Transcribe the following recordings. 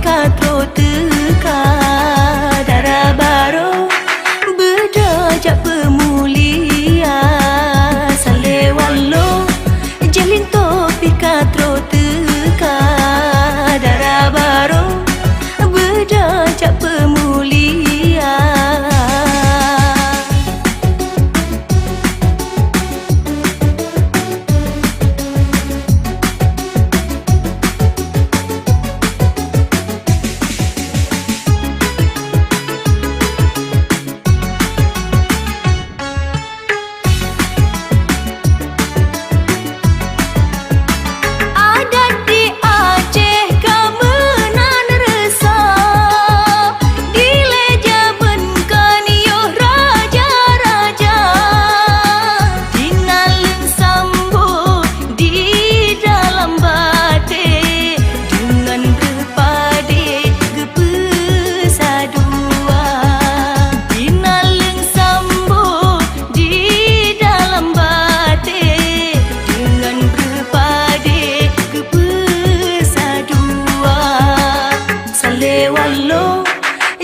katro teka darabaro berdajak pemulia salewalo jalin topi katro teka darabaro berdajak pemulia.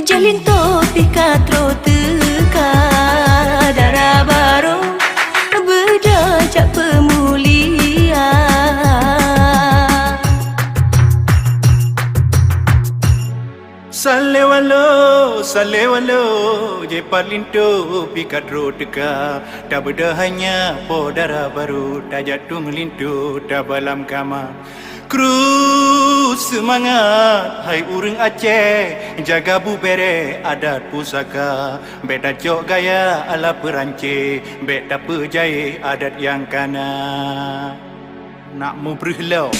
Jalin topi katro teka darabaro berdajak pemulia. Salewalo je paling topi katro teka tak beda hanya podara baru tak jatuh melintu tak balam kamar. Kru semangat, hai urang Aceh, jaga bubere adat pusaka. Beda jok gaya ala Perancis, beda perjaya adat yang kana. Nak mu berhelau.